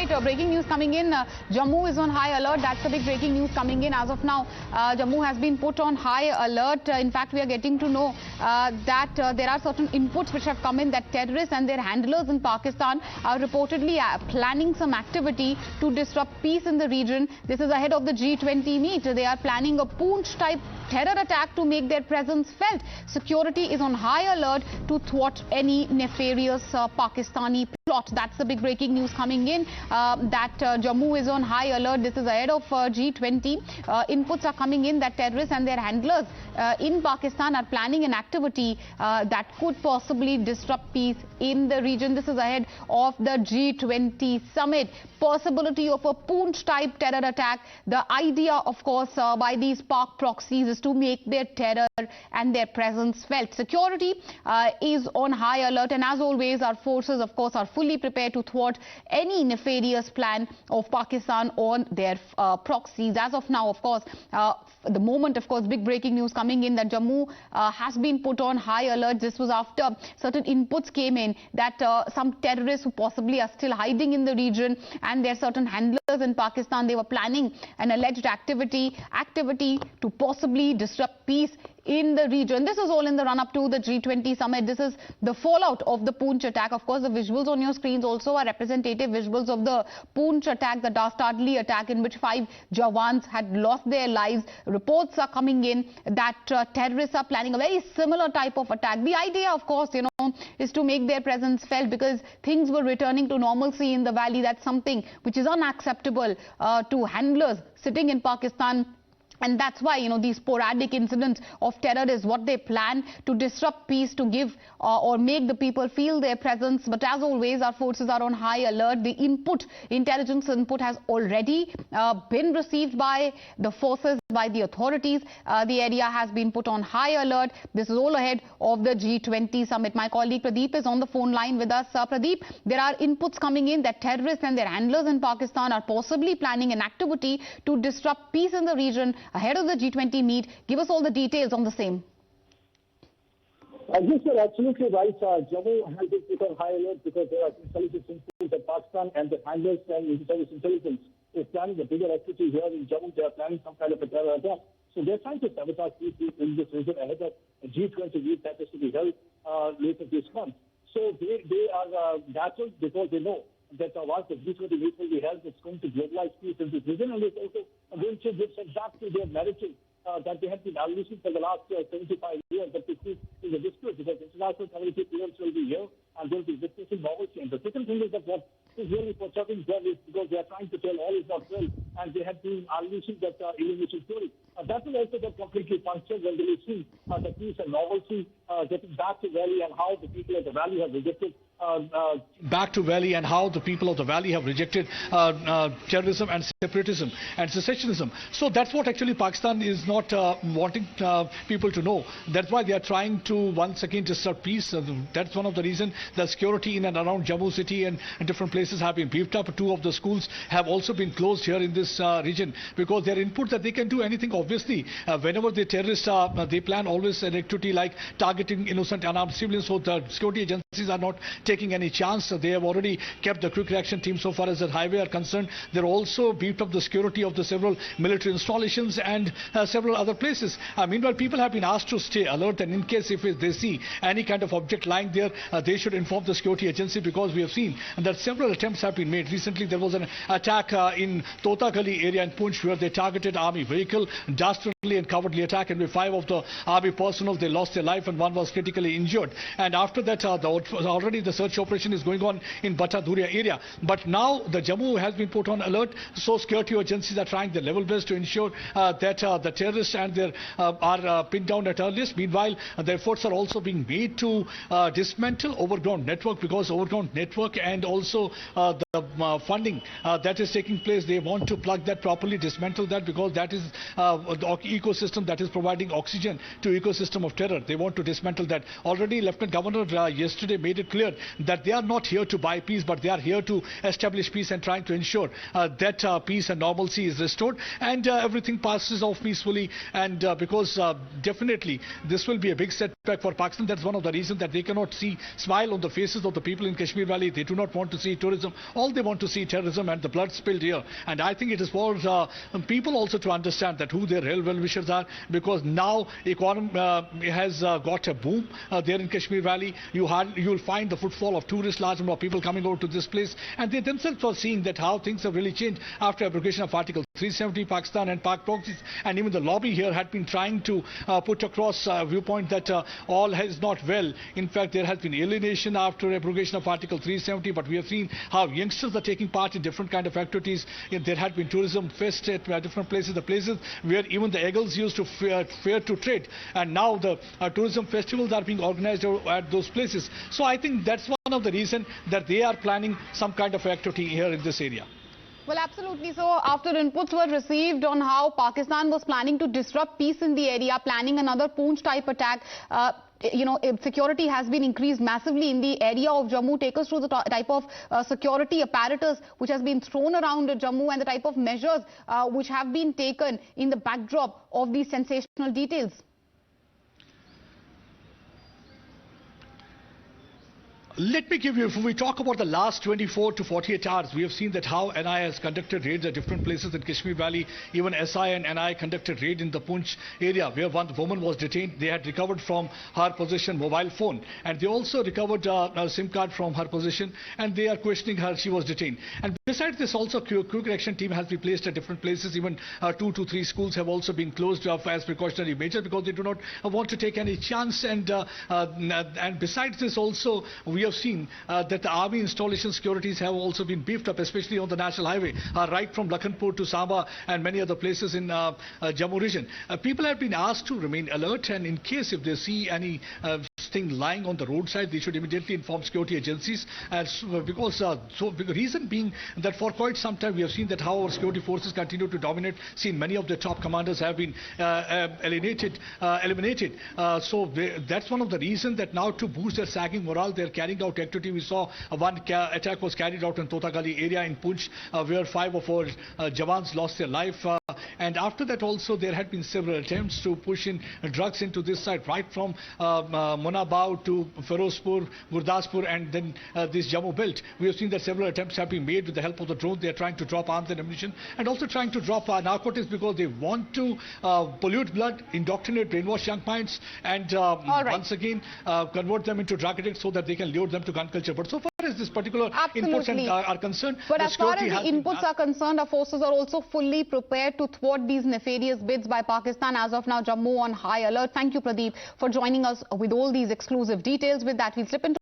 right, breaking news coming in. Jammu is on high alert. That's the big breaking news coming in. As of now, Jammu has been put on high alert. In fact, we are getting to know that there are certain inputs which have come in that terrorists and their handlers in Pakistan are reportedly planning some activity to disrupt peace in the region. This is ahead of the G20 meet. They are planning a Poonch-type terror attack to make their presence felt. Security is on high alert to thwart any nefarious Pakistani plot. That's the big breaking news coming in, that Jammu is on high alert. This is ahead of G20. Inputs are coming in that terrorists and their handlers in Pakistan are planning an activity that could possibly disrupt peace in the region. This is ahead of the G20 summit. Possibility of a Poonch-type terror attack. The idea, of course, by these Pak proxies is to make their terror and their presence felt. Security is on high alert, and as always, our forces, of course, are fully prepared to thwart any nefarious plan of Pakistan on their proxies. As of now, of course, the moment, of course, big breaking news coming in that Jammu has been put on high alert. This was after certain inputs came in that some terrorists who possibly are still hiding in the region and there are certain handlers in Pakistan, they were planning an alleged activity to possibly disrupt peace in the region. This is all in the run-up to the G20 summit. This is the fallout of the Poonch attack. Of course, the visuals on your screens also are representative visuals of the Poonch attack, the dastardly attack in which 5 Jawans had lost their lives. Reports are coming in that terrorists are planning a very similar type of attack. The idea, of course, is to make their presence felt because things were returning to normalcy in the valley. That's something which is unacceptable to handlers sitting in Pakistan. And that's why, these sporadic incidents of terror is what they plan to disrupt peace, to give or make the people feel their presence. But as always, our forces are on high alert. The intelligence input has already been received by the forces, by the authorities. The area has been put on high alert. This is all ahead of the G20 summit. My colleague Pradeep is on the phone line with us. Pradeep, there are inputs coming in that terrorists and their handlers in Pakistan are possibly planning an activity to disrupt peace in the region ahead of the G20 meet. Give us all the details on the same. Yes, you're absolutely right. Jammu has been put on high alert because there are intelligence inputs that Pakistan and the handlers and intelligence is planning a bigger activity here in Jammu. They are planning some kind of a terror attack. So they're trying to sabotage peace in this region ahead of a G20 meet that is to be held later this month. So they are baffled because they know that once the G20 meet will be held, it's going to globalize peace in this region, and it's also going to give some back to their narrative that they have been unleashing for the last 75 years, that this is a dispute because international community players will be here and they'll be witnessing normalcy. And the second thing is that what is really perturbing them is because they are trying to tell all is not well, and they have been unleashing that illumination story. That will also get completely punctured when they will see the peace and normalcy getting back to Valley and how the people of the Valley have rejected terrorism and separatism and secessionism. So that's what actually Pakistan is not wanting people to know. That's why they are trying to once again disrupt peace. That's one of the reasons the security in and around Jammu city and different places have been beefed up. 2 of the schools have also been closed here in this region because their input that they can do anything. Obviously, whenever the terrorists they plan always an activity like targeting innocent unarmed civilians. So the security agencies are not taking any chance. They have already kept the quick reaction team so far as the highway are concerned. They're also beefed up the security of the several military installations and several other places. Meanwhile, people have been asked to stay alert, and in case if they see any kind of object lying there, they should inform the security agency, because we have seen that several attempts have been made. Recently, there was an attack in Totagali area in Poonch where they targeted army vehicle, dastardly and cowardly attack, and with 5 of the army personnel, they lost their life and 1 was critically injured. And after that, already the search operation is going on in Bataduria area. But now the Jammu has been put on alert, so security agencies are trying their level best to ensure that the terrorists and their are pinned down at earliest. Meanwhile, the efforts are also being made to dismantle overground network, because overground network and also the funding that is taking place, they want to plug that properly, dismantle that, because that is the ecosystem that is providing oxygen to ecosystem of terror. They want to dismantle that. Already Lieutenant Governor yesterday made it clear that they are not here to buy peace, but they are here to establish peace and trying to ensure that peace and normalcy is restored and everything passes off peacefully. And because definitely this will be a big setback for Pakistan. That's one of the reasons that they cannot see smile on the faces of the people in Kashmir Valley. They do not want to see tourism. All they want to see terrorism and the blood spilled here. And I think it is for people also to understand that who their real well-wishers are, because now economy has got a boom there in Kashmir Valley. You'll find the footfall of tourists, large number of people coming over to this place, and they themselves are seeing that how things have really changed after abrogation of Article 370. Pakistan and Pak proxies and even the lobby here had been trying to put across a viewpoint that all is not well. In fact, there has been alienation after abrogation of Article 370, but we have seen how youngsters are taking part in different kind of activities. There had been tourism fest at different places, the places where even the eagles used to fare to trade, and now the tourism festivals are being organized at those places. So I think that's one of the reasons that they are planning some kind of activity here in this area. Well, absolutely. So after inputs were received on how Pakistan was planning to disrupt peace in the area, planning another Poonch-type attack, security has been increased massively in the area of Jammu. Take us through the type of security apparatus which has been thrown around Jammu and the type of measures which have been taken in the backdrop of these sensational details. Let me give you, if we talk about the last 24 to 48 hours, we have seen that how NI has conducted raids at different places in Kashmir Valley. Even SI and NI conducted raid in the Poonch area where one woman was detained. They had recovered from her possession mobile phone, and they also recovered a SIM card from her possession, and they are questioning her. She was detained. And besides this, also quick action team has been placed at different places. Even 2 to 3 schools have also been closed as precautionary measure because they do not want to take any chance. And besides this, also we have seen that the army installation securities have also been beefed up, especially on the national highway, right from Lakhanpur to Samba and many other places in Jammu region. People have been asked to remain alert, and in case if they see any thing lying on the roadside, they should immediately inform security agencies. Because the reason being that for quite some time we have seen that how our security forces continue to dominate. Seen many of the top commanders have been eliminated. So that's one of the reasons that now to boost their sagging morale, they're carrying out activity. We saw one attack was carried out in Totagali area in Poonch, where 5 of our Jawans lost their life. And after that also there had been several attempts to push in drugs into this side, right from Munabao to Ferozpur, Gurdaspur, and then this Jammu belt. We have seen that several attempts have been made with the help of the drone. They are trying to drop arms and ammunition, and also trying to drop narcotics because they want to pollute blood, indoctrinate, brainwash young minds, and once again convert them into drug addicts so that they can lure them to gun culture. But so far as this particular inputs are concerned, but as far as the inputs are concerned, our forces are also fully prepared to thwart these nefarious bids by Pakistan. As of now, Jammu on high alert. Thank you, Pradeep, for joining us with all these exclusive details. With that, we'll slip into